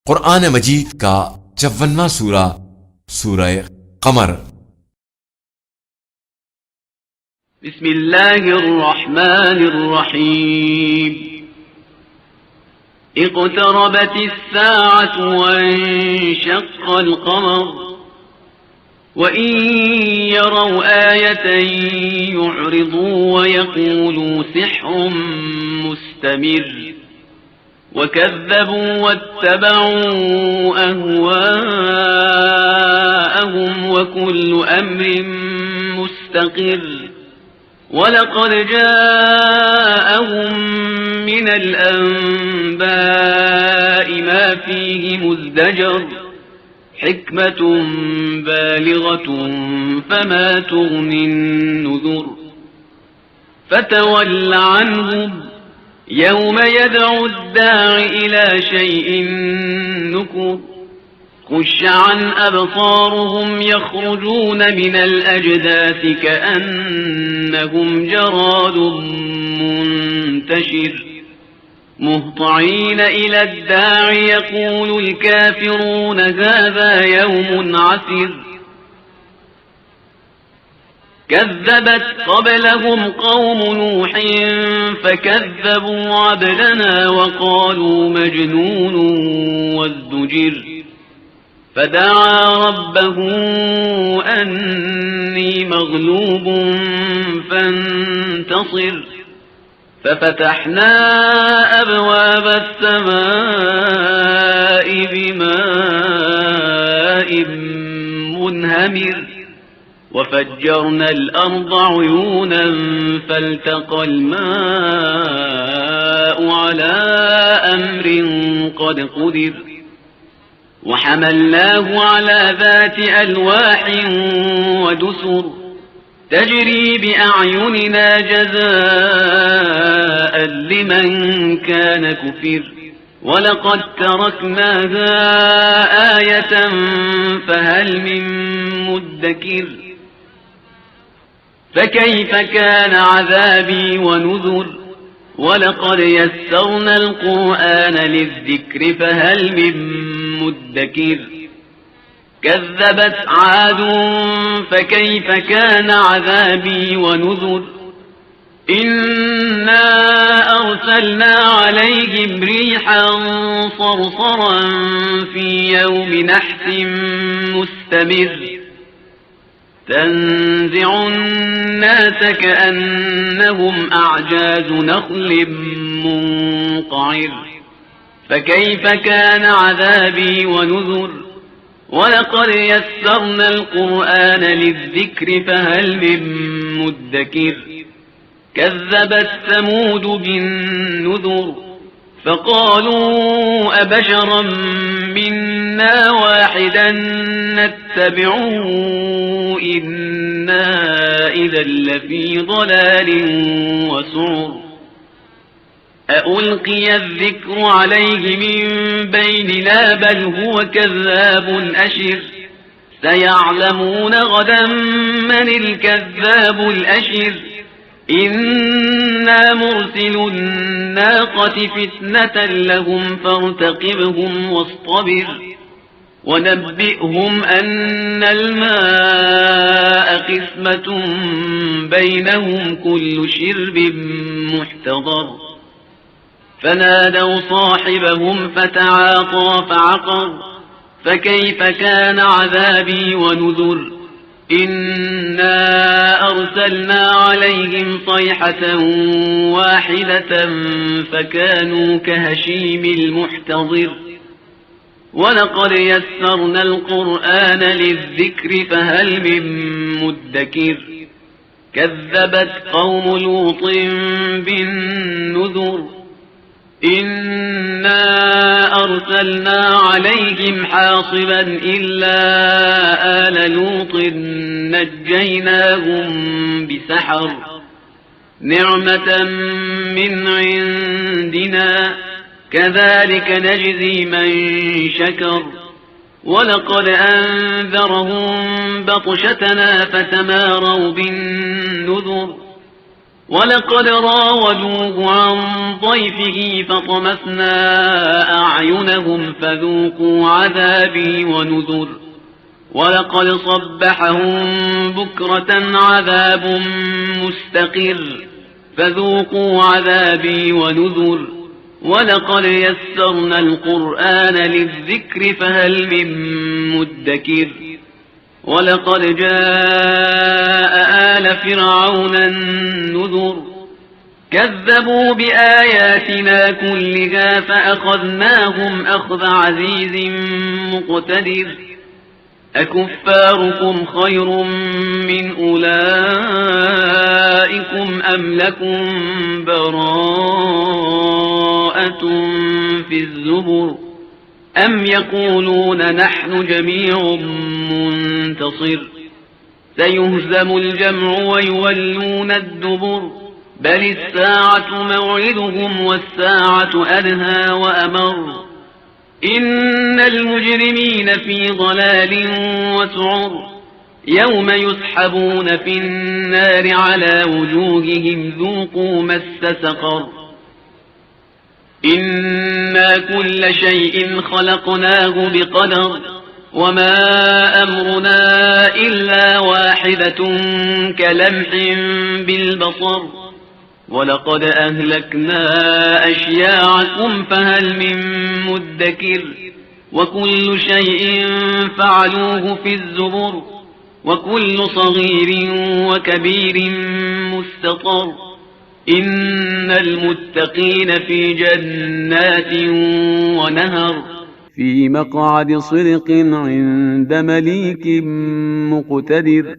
कुरान मजीद का 54वां सूरा सूरह कमर। बिस्मिल्लाहिर्रहमानिर्रहीम। इक़्तरबतिस्साअतु वंशक़्क़ल क़मर वइन यरौ आयतन यु'रिदू वयक़ूलू सिह्रुम मुस्तमिर वकज़्ज़बू वत्तबऊ अहवाअहुम वकुल्लु अम्रिन मुस्तक़िर वलक़द जाअहुम मिनल अन्बाइ मा फ़ीहि मुज़्दजर हिक्मतुन बालिग़तुन फमा तुग़निन नुज़ुर फ़तवल्ल अन्हुम यौम यदअु الداعِ إلى شيء نكر خش عن أبصارهم يخرجون من الأجداث كأنهم جراد منتشر مهطعين إلى الداع يقول الكافرون هذا يوم عسر كذبت قبلهم قوم نوح فكذبوا عبدنا وقالوا مجنون وازدجر فدعا ربه أني مغلوب فانتصر ففتحنا أبواب السماء بماء منهمر وفجرنا الأرض عيونا فالتقى الماء على أمر قد قدر وحملناه على ذات ألواح ودسر تجري بأعيننا جزاء لمن كان كفر ولقد تركناها آية فهل من مدكر فكيف كان عذابي ونذر ولقد يسرنا القرآن للذكر فهل من مدكر كذبت عاد فكيف كان عذابي ونذر إنا أرسلنا عليهم ريحا صرصرا في يوم نحس مستمر تنزع الناس كأنهم أعجاز نخل منقعر فكيف كان عذابي ونذر ولقد يسرنا القرآن للذكر فهل من مدكر كذبت ثمود بالنذر فقالوا أبشرا منا واحدا نتبعه إنا إذا لفي ضلال وسعر أألقي الذكر عليه من بيننا بل هو كذاب أشر سيعلمون غدا من الكذاب الأشر إنا مرسل الناقة فتنة لهم فارتقبهم واصطبر ونبئهم أن الماء قسمة بينهم كل شرب محتضر فنادوا صاحبهم فتعاطى فعقر فكيف كان عذابي ونذر إنا أرسلنا عليهم صيحة واحدة فكانوا كهشيم المحتضر ولقد يسرنا القرآن للذكر فهل من مدكر كذبت قوم لوط بالنذر إنا أرسلنا عليهم حاصبا إلا آل لوط نجيناهم بسحر نعمة من عندنا كذلك نجزي من شكر ولقد أنذرهم بطشتنا فتماروا بالنذر ولقد راودوه عن ضيفه فطمسنا أعينهم فذوقوا عذابي ونذر ولقد صبحهم بكرة عذاب مستقر فذوقوا عذابي ونذر ولقد يسرنا القرآن للذكر فهل من مدكر ولقد جاء آل فرعون النذر كذبوا بآياتنا كلها فأخذناهم أخذ عزيز مقتدر أكفاركم خير من أولئكم أم لكم براءة في الزبر أم يقولون نحن جميع منتصر سيهزم الجمع ويولون الدبر بل الساعة موعدهم والساعة أدهى وأمر إن المجرمين في ضلال وسعر يوم يسحبون في النار على وجوههم ذوقوا مس سقر إنا كل شيء خلقناه بقدر وما أمرنا إلا واحدة كلمح بالبصر ولقد أهلكنا أشياعكم فهل من مدكر وكل شيء فعلوه في الزبر وكل صغير وكبير مستطر إن المتقين في جنات ونهر في مقعد صدق عند مليك مقتدر